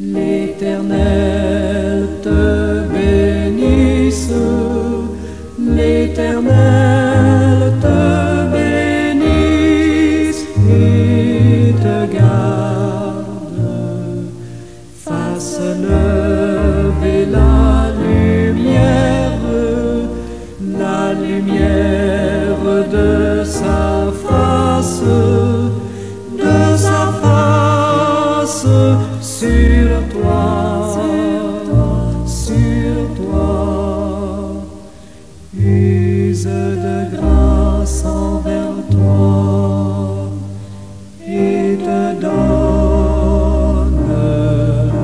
L'Éternel te bénisse, l'Éternel te bénisse et te garde, fasse lever la lumière de sa face sur toi, use de grâce envers toi et te donne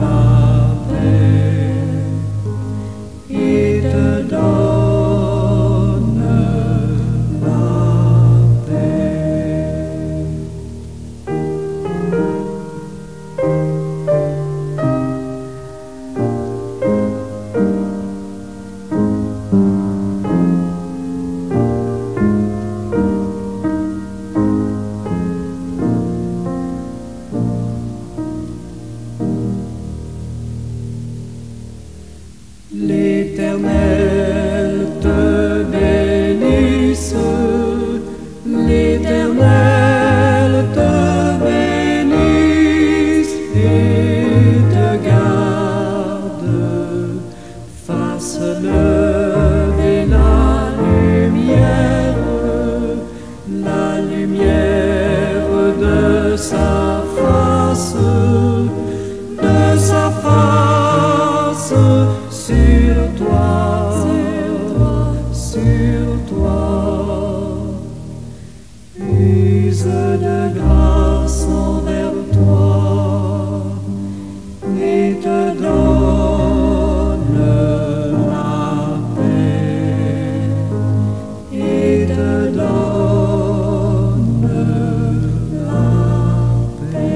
la paix, et te donne la paix. L'Éternel te bénisse, l'Éternel te bénisse et te garde, fasse lever la lumière de sa face sur toi, use de grâce envers toi et te donne la paix, et te donne la paix.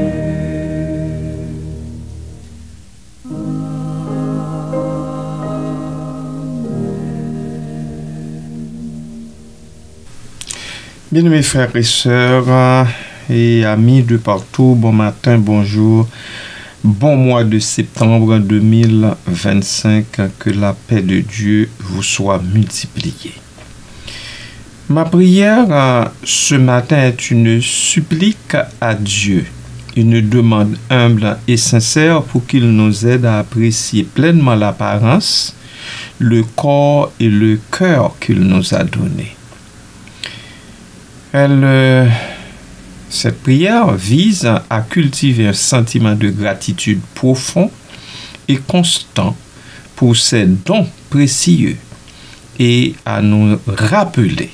Bien-aimés frères et sœurs et amis de partout, bon matin, bonjour, bon mois de septembre 2025, que la paix de Dieu vous soit multipliée. Ma prière ce matin est une supplique à Dieu, une demande humble et sincère pour qu'il nous aide à apprécier pleinement l'apparence, le corps et le cœur qu'il nous a donné. Cette prière vise à cultiver un sentiment de gratitude profond et constant pour ces dons précieux et à nous rappeler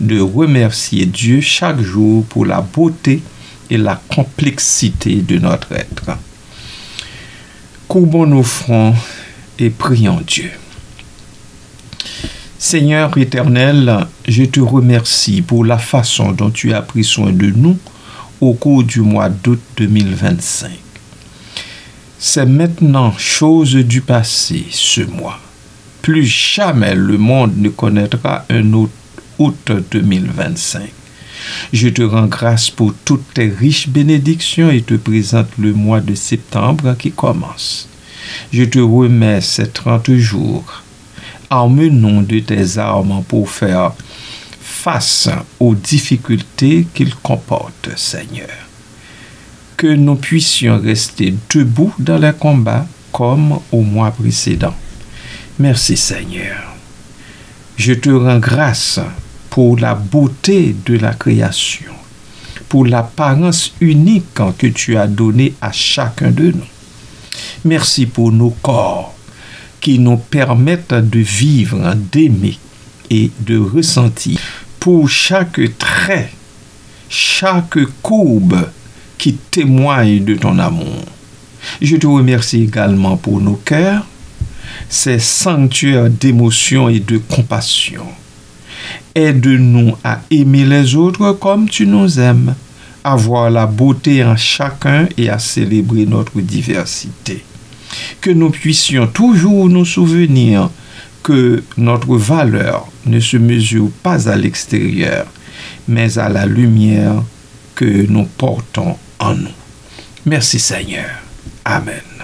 de remercier Dieu chaque jour pour la beauté et la complexité de notre être. Courbons nos fronts et prions Dieu. Seigneur éternel, je te remercie pour la façon dont tu as pris soin de nous au cours du mois d'août 2025. C'est maintenant chose du passé ce mois. Plus jamais le monde ne connaîtra un autre août 2025. Je te rends grâce pour toutes tes riches bénédictions et te présente le mois de septembre qui commence. Je te remets ces 30 jours. Arme-nous de tes armes pour faire face aux difficultés qu'il comporte, Seigneur. Que nous puissions rester debout dans les combats comme au mois précédent. Merci, Seigneur. Je te rends grâce pour la beauté de la création, pour l'apparence unique que tu as donnée à chacun de nous. Merci pour nos corps qui nous permettent de vivre, d'aimer et de ressentir. Pour chaque trait, chaque courbe qui témoigne de ton amour. Je te remercie également pour nos cœurs, ces sanctuaires d'émotion et de compassion. Aide-nous à aimer les autres comme tu nous aimes, à voir la beauté en chacun et à célébrer notre diversité. Que nous puissions toujours nous souvenir que notre valeur ne se mesure pas à l'extérieur, mais à la lumière que nous portons en nous. Merci Seigneur. Amen.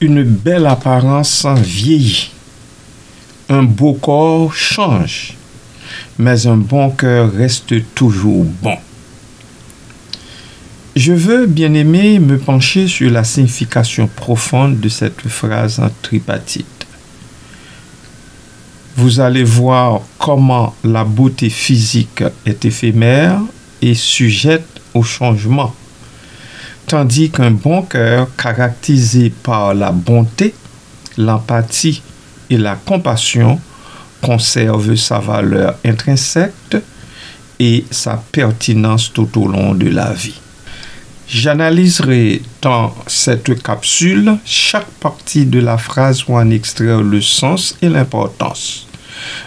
une belle apparence vieillit. Un beau corps change, mais un bon cœur reste toujours bon. Je veux, bien-aimé, me pencher sur la signification profonde de cette phrase en tripartite. Vous allez voir comment la beauté physique est éphémère et sujette au changement, tandis qu'un bon cœur caractérisé par la bonté, l'empathie et la compassion conserve sa valeur intrinsèque et sa pertinence tout au long de la vie. J'analyserai dans cette capsule chaque partie de la phrase pour en extraire le sens et l'importance.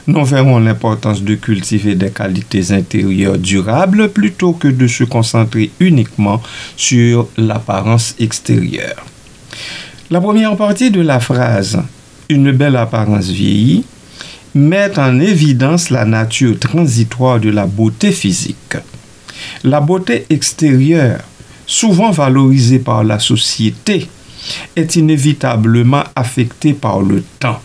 Nous verrons l'importance de cultiver des qualités intérieures durables plutôt que de se concentrer uniquement sur l'apparence extérieure. La première partie de la phrase « Une belle apparence vieillit » met en évidence la nature transitoire de la beauté physique. La beauté extérieure, souvent valorisée par la société, est inévitablement affectée par le temps.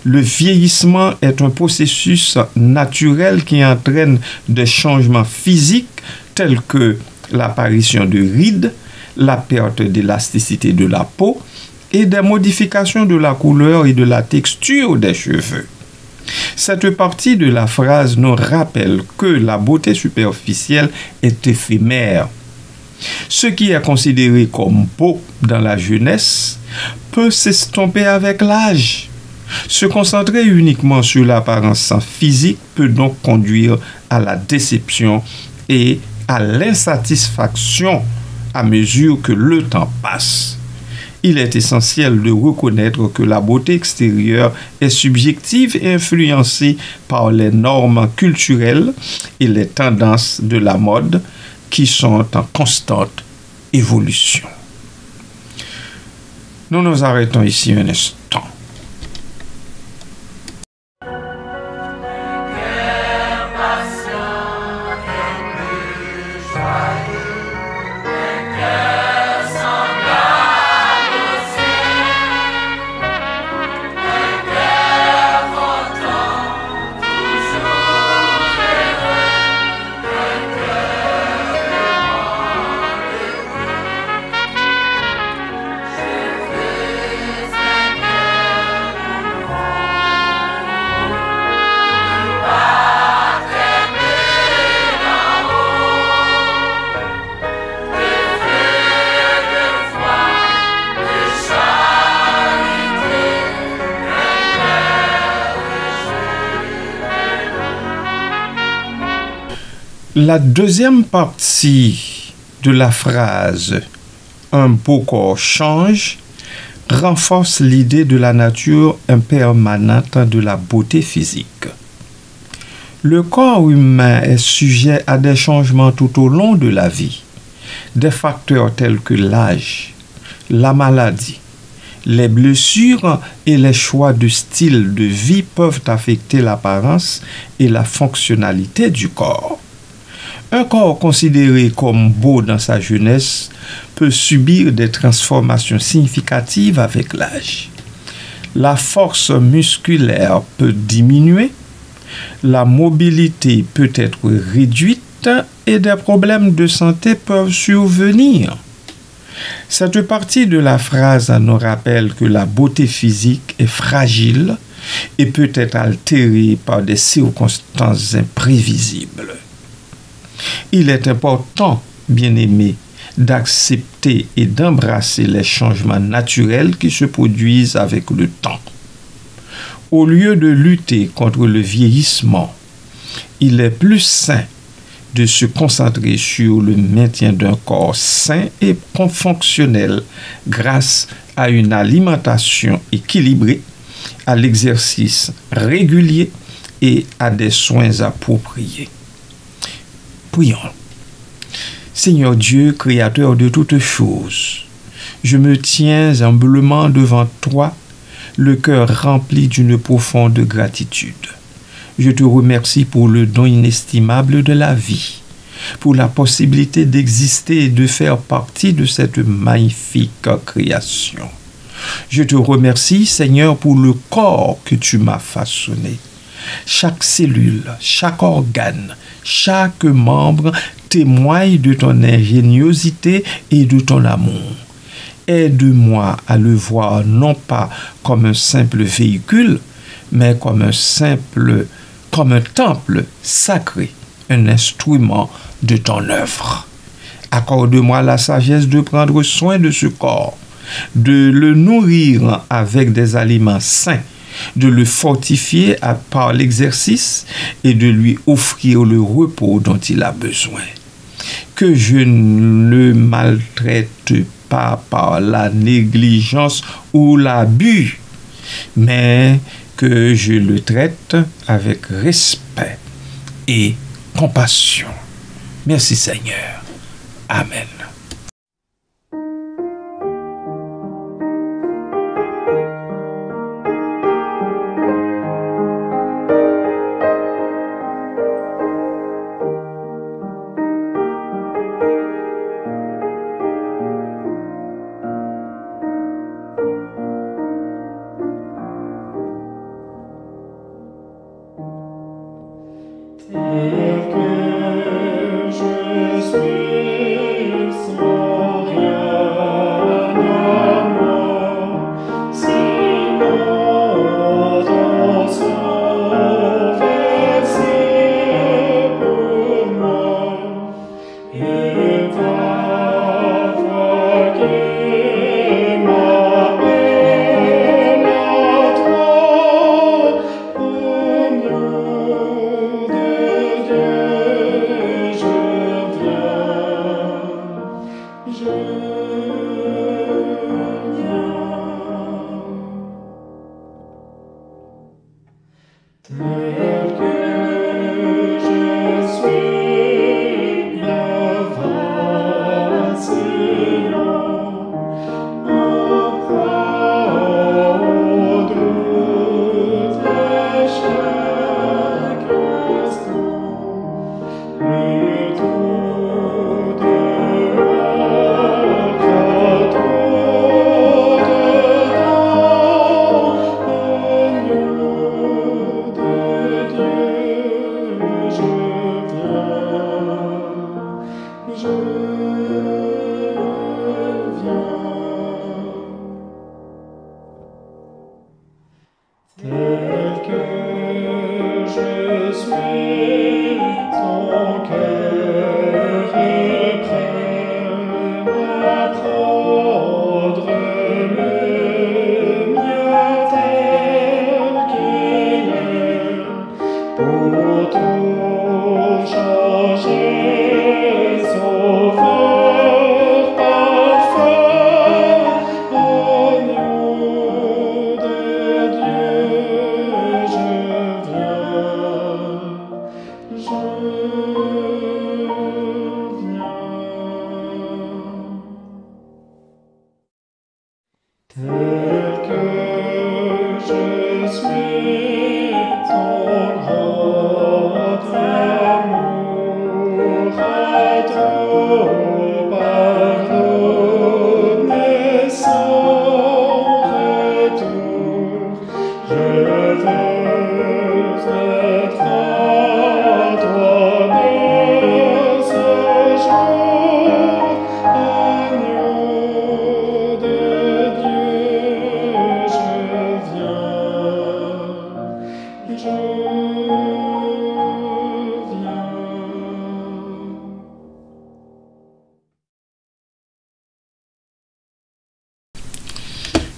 Le vieillissement est un processus naturel qui entraîne des changements physiques tels que l'apparition de rides, la perte d'élasticité de la peau et des modifications de la couleur et de la texture des cheveux. Cette partie de la phrase nous rappelle que la beauté superficielle est éphémère. Ce qui est considéré comme beau dans la jeunesse peut s'estomper avec l'âge. Se concentrer uniquement sur l'apparence physique peut donc conduire à la déception et à l'insatisfaction à mesure que le temps passe. Il est essentiel de reconnaître que la beauté extérieure est subjective et influencée par les normes culturelles et les tendances de la mode qui sont en constante évolution. Nous nous arrêtons ici un instant. La deuxième partie de la phrase « Un beau corps change » renforce l'idée de la nature impermanente de la beauté physique. Le corps humain est sujet à des changements tout au long de la vie. Des facteurs tels que l'âge, la maladie, les blessures et les choix de style de vie peuvent affecter l'apparence et la fonctionnalité du corps. Un corps considéré comme beau dans sa jeunesse peut subir des transformations significatives avec l'âge. La force musculaire peut diminuer, la mobilité peut être réduite et des problèmes de santé peuvent survenir. Cette partie de la phrase nous rappelle que la beauté physique est fragile et peut être altérée par des circonstances imprévisibles. Il est important, bien-aimé, d'accepter et d'embrasser les changements naturels qui se produisent avec le temps. Au lieu de lutter contre le vieillissement, il est plus sain de se concentrer sur le maintien d'un corps sain et fonctionnel grâce à une alimentation équilibrée, à l'exercice régulier et à des soins appropriés. Prions. Seigneur Dieu, Créateur de toutes choses, je me tiens humblement devant toi, le cœur rempli d'une profonde gratitude. Je te remercie pour le don inestimable de la vie, pour la possibilité d'exister et de faire partie de cette magnifique création. Je te remercie, Seigneur, pour le corps que tu m'as façonné. Chaque cellule, chaque organe, chaque membre témoigne de ton ingéniosité et de ton amour. Aide-moi à le voir non pas comme un simple véhicule, mais comme un temple sacré, un instrument de ton œuvre. Accorde-moi la sagesse de prendre soin de ce corps, de le nourrir avec des aliments sains, de le fortifier par l'exercice et de lui offrir le repos dont il a besoin. Que je ne le maltraite pas par la négligence ou l'abus, mais que je le traite avec respect et compassion. Merci Seigneur. Amen.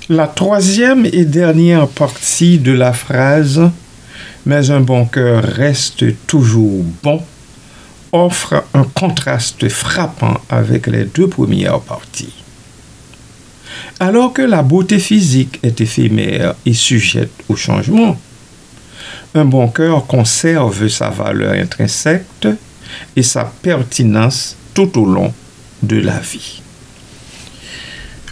La troisième et dernière partie de la phrase « Mais un bon cœur reste toujours bon » offre un contraste frappant avec les deux premières parties. Alors que la beauté physique est éphémère et sujette au changement, un bon cœur conserve sa valeur intrinsèque et sa pertinence tout au long de la vie.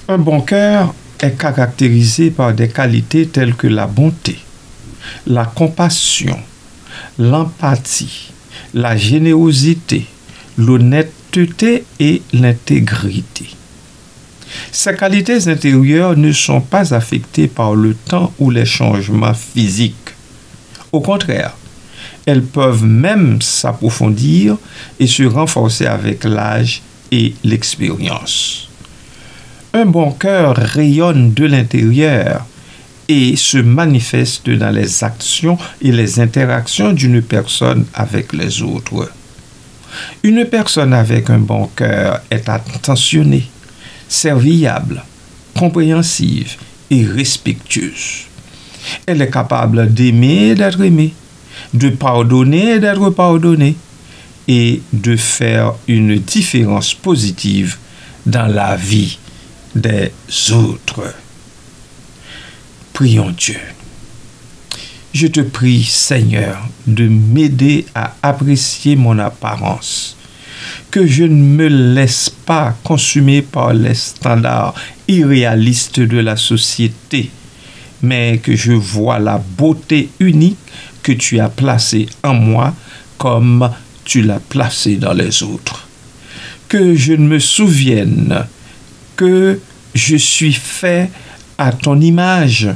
Un bon cœur est caractérisé par des qualités telles que la bonté, la compassion, l'empathie, la générosité, l'honnêteté et l'intégrité. Ces qualités intérieures ne sont pas affectées par le temps ou les changements physiques. Au contraire, elles peuvent même s'approfondir et se renforcer avec l'âge et l'expérience. Un bon cœur rayonne de l'intérieur et se manifeste dans les actions et les interactions d'une personne avec les autres. Une personne avec un bon cœur est attentionnée, serviable, compréhensive et respectueuse. Elle est capable d'aimer et d'être aimée, de pardonner et d'être pardonnée, et de faire une différence positive dans la vie des autres. Prions Dieu. Je te prie, Seigneur, de m'aider à apprécier mon apparence, que je ne me laisse pas consumer par les standards irréalistes de la société, mais que je vois la beauté unique que tu as placée en moi comme tu l'as placée dans les autres. Que je ne me souvienne que je suis fait à ton image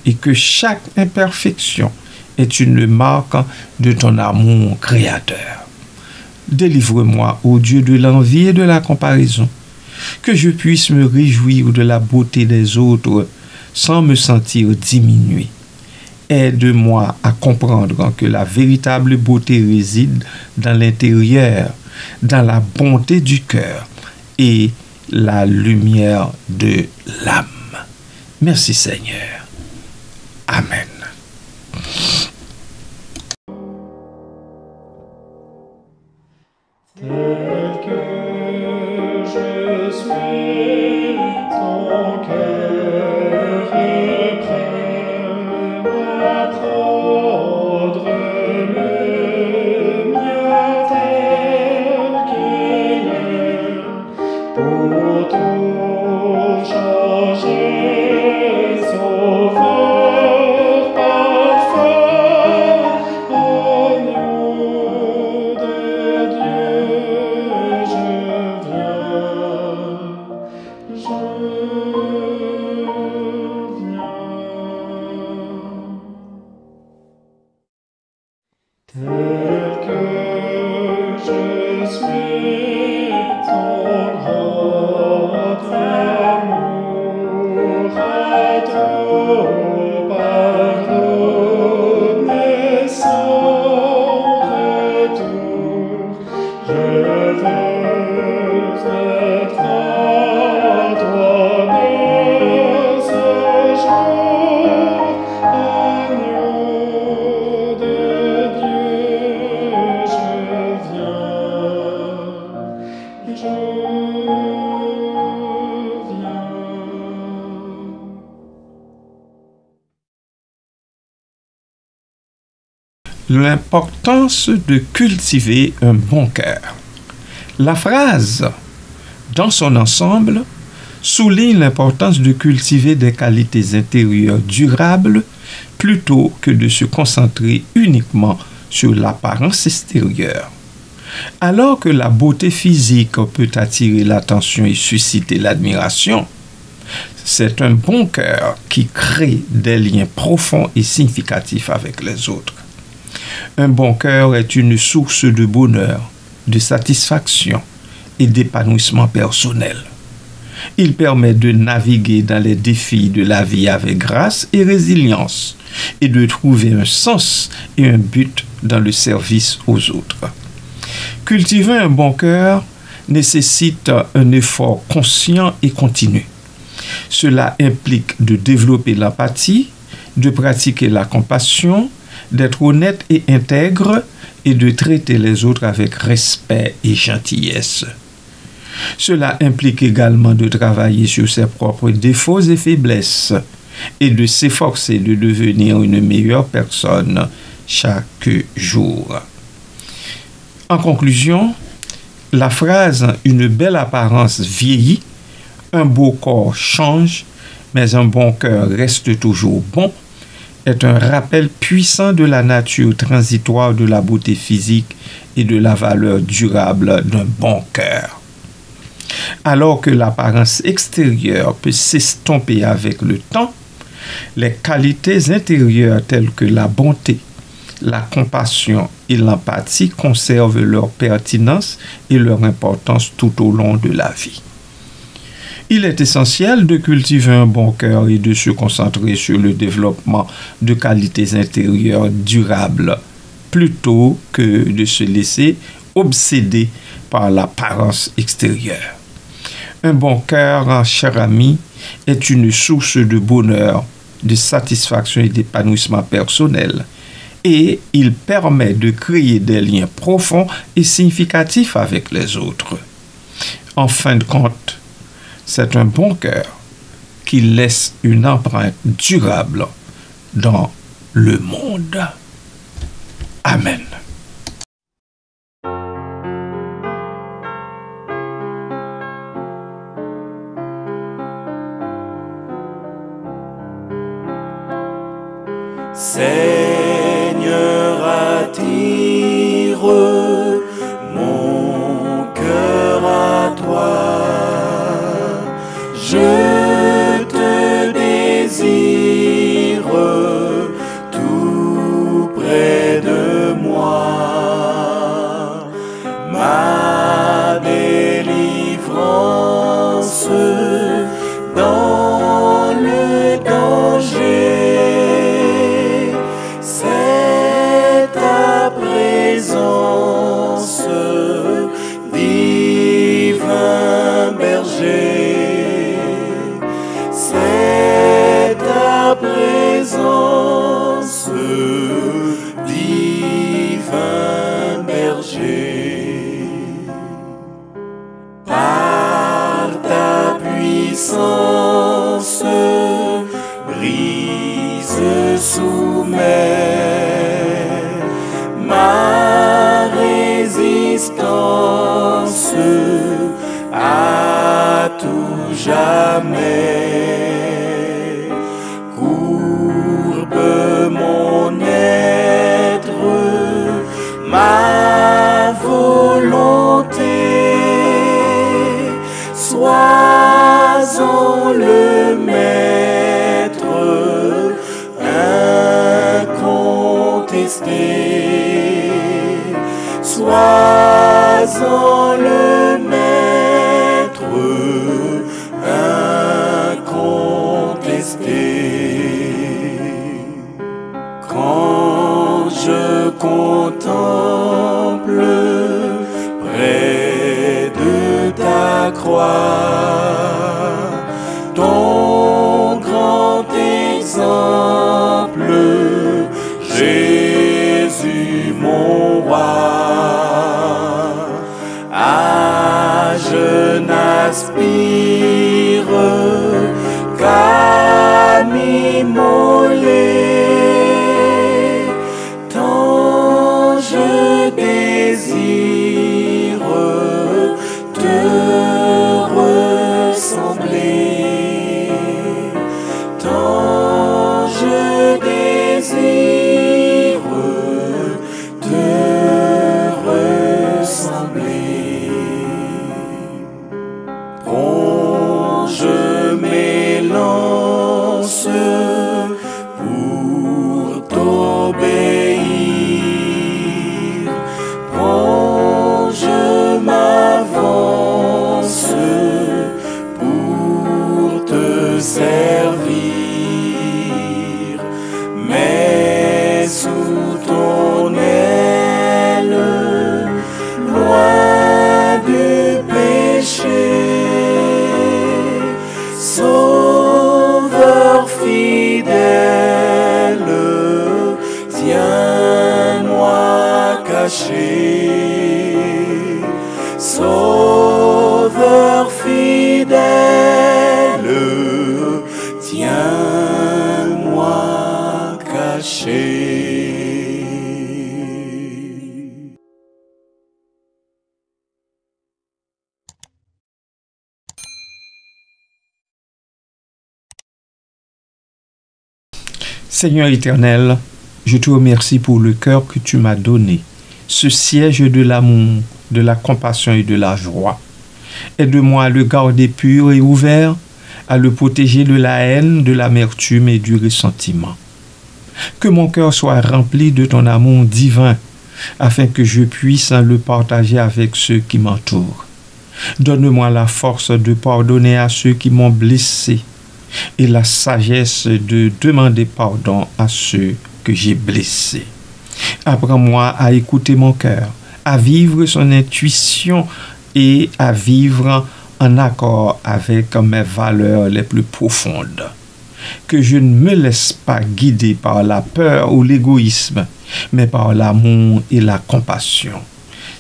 et que chaque imperfection est une marque de ton amour créateur. Délivre-moi, ô Dieu, de l'envie et de la comparaison, que je puisse me réjouir de la beauté des autres sans me sentir diminué. Aide-moi à comprendre que la véritable beauté réside dans l'intérieur, dans la bonté du cœur et la lumière de l'âme. Merci Seigneur. Amen. Tel que je suis, ton cœur est prêt à prendre le mien tel qu'il est, pour tout changer, sauveur parfait, agneau de Dieu, je viens. Tel que je suis, ton grand amour a trop pardonné sans retour. Je veux être à toi dès ce jour, agneau de Dieu, je viens. L'importance de cultiver un bon cœur. La phrase, dans son ensemble, souligne l'importance de cultiver des qualités intérieures durables plutôt que de se concentrer uniquement sur l'apparence extérieure. Alors que la beauté physique peut attirer l'attention et susciter l'admiration, c'est un bon cœur qui crée des liens profonds et significatifs avec les autres. Un bon cœur est une source de bonheur, de satisfaction et d'épanouissement personnel. Il permet de naviguer dans les défis de la vie avec grâce et résilience et de trouver un sens et un but dans le service aux autres. Cultiver un bon cœur nécessite un effort conscient et continu. Cela implique de développer l'empathie, de pratiquer la compassion, d'être honnête et intègre et de traiter les autres avec respect et gentillesse. Cela implique également de travailler sur ses propres défauts et faiblesses et de s'efforcer de devenir une meilleure personne chaque jour. En conclusion, la phrase « une belle apparence vieillit, un beau corps change, mais un bon cœur reste toujours bon » est un rappel puissant de la nature transitoire de la beauté physique et de la valeur durable d'un bon cœur. Alors que l'apparence extérieure peut s'estomper avec le temps, les qualités intérieures telles que la bonté, la compassion et l'empathie conservent leur pertinence et leur importance tout au long de la vie. Il est essentiel de cultiver un bon cœur et de se concentrer sur le développement de qualités intérieures durables, plutôt que de se laisser obséder par l'apparence extérieure. Un bon cœur, cher ami, est une source de bonheur, de satisfaction et d'épanouissement personnel, et il permet de créer des liens profonds et significatifs avec les autres. En fin de compte, c'est un bon cœur qui laisse une empreinte durable dans le monde. Amen. Seigneur, attire mon cœur à toi. Je te désire tout près de moi. Ma délivrance dans le danger, c'est ta présence, divin berger. C'est ta présence, divin berger. Par ta puissance, brise, soumets ma résistance à tout jamais. Courbe mon être, ma volonté, sois-en le maître incontesté. Sois-en le maître incontesté. Quand je contemple près de ta croix ton grand exemple, Jésus mon roi, je n'aspire qu'à m'immoler, tant je désire te ressembler, tant je désire te ressembler. Prends, je m'élance pour t'obéir. Prends, je m'avance pour te servir. Mais sous ton aile, loin du péché, Sauveur fidèle, tiens-moi caché. Sauveur fidèle, tiens-moi caché. Seigneur éternel, je te remercie pour le cœur que tu m'as donné, ce siège de l'amour, de la compassion et de la joie. Aide-moi à le garder pur et ouvert, à le protéger de la haine, de l'amertume et du ressentiment. Que mon cœur soit rempli de ton amour divin, afin que je puisse le partager avec ceux qui m'entourent. Donne-moi la force de pardonner à ceux qui m'ont blessé et la sagesse de demander pardon à ceux que j'ai blessés. Apprends-moi à écouter mon cœur, à vivre son intuition et à vivre en accord avec mes valeurs les plus profondes. Que je ne me laisse pas guider par la peur ou l'égoïsme, mais par l'amour et la compassion.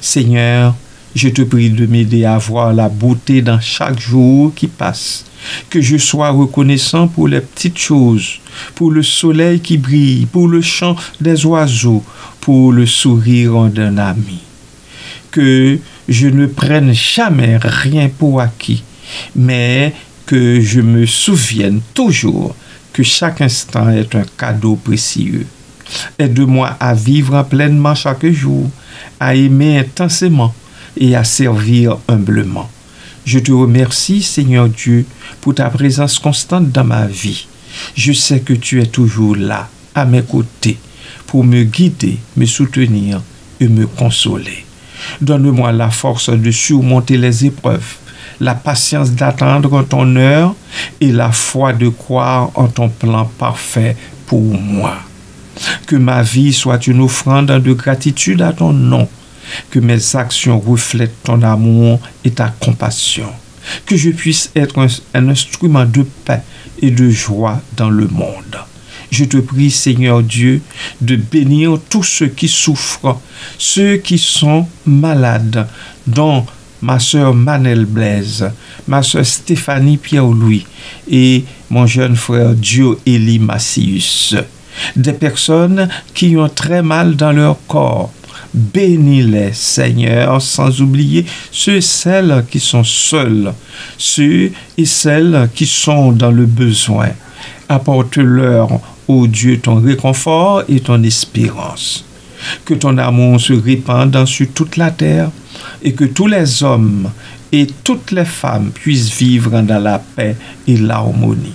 Seigneur, je te prie de m'aider à voir la beauté dans chaque jour qui passe. Que je sois reconnaissant pour les petites choses, pour le soleil qui brille, pour le chant des oiseaux, pour le sourire d'un ami. Que je ne prenne jamais rien pour acquis, mais que je me souvienne toujours que chaque instant est un cadeau précieux. Aide-moi à vivre pleinement chaque jour, à aimer intensément et à servir humblement. Je te remercie, Seigneur Dieu, pour ta présence constante dans ma vie. Je sais que tu es toujours là, à mes côtés, pour me guider, me soutenir et me consoler. Donne-moi la force de surmonter les épreuves, la patience d'attendre en ton heure et la foi de croire en ton plan parfait pour moi. Que ma vie soit une offrande de gratitude à ton nom. Que mes actions reflètent ton amour et ta compassion. Que je puisse être un instrument de paix et de joie dans le monde. Je te prie, Seigneur Dieu, de bénir tous ceux qui souffrent, ceux qui sont malades, dont ma sœur Manel Blaise, ma sœur Stéphanie Pierre-Louis et mon jeune frère Dio Eli Macius. Des personnes qui ont très mal dans leur corps. Bénis-les, Seigneur, sans oublier ceux et celles qui sont seuls, ceux et celles qui sont dans le besoin. Apporte-leur, ô Dieu, ton réconfort et ton espérance. Que ton amour se répande sur toute la terre et que tous les hommes et toutes les femmes puissent vivre dans la paix et l'harmonie.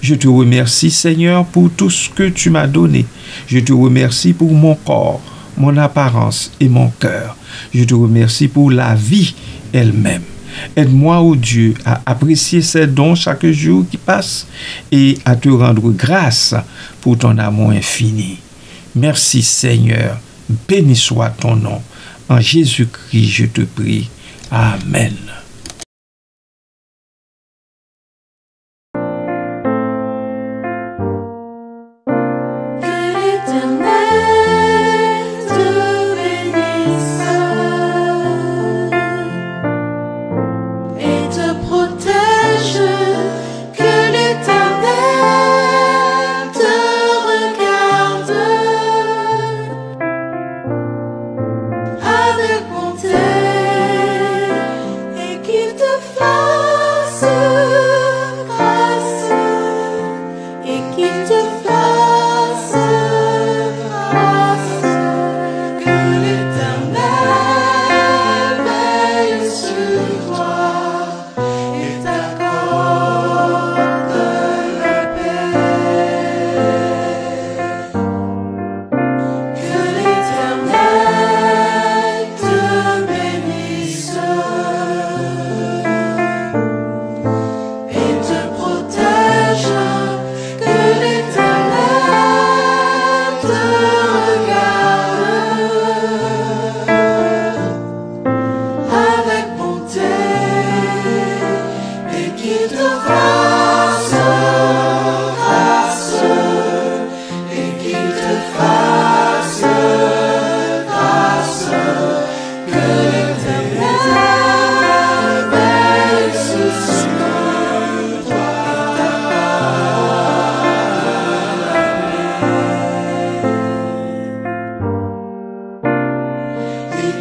Je te remercie, Seigneur, pour tout ce que tu m'as donné. Je te remercie pour mon corps, mon apparence et mon cœur. Je te remercie pour la vie elle-même. Aide-moi, ô Dieu, à apprécier ces dons chaque jour qui passe et à te rendre grâce pour ton amour infini. Merci, Seigneur. Béni soit ton nom. En Jésus-Christ, je te prie. Amen. Et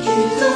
qu'il te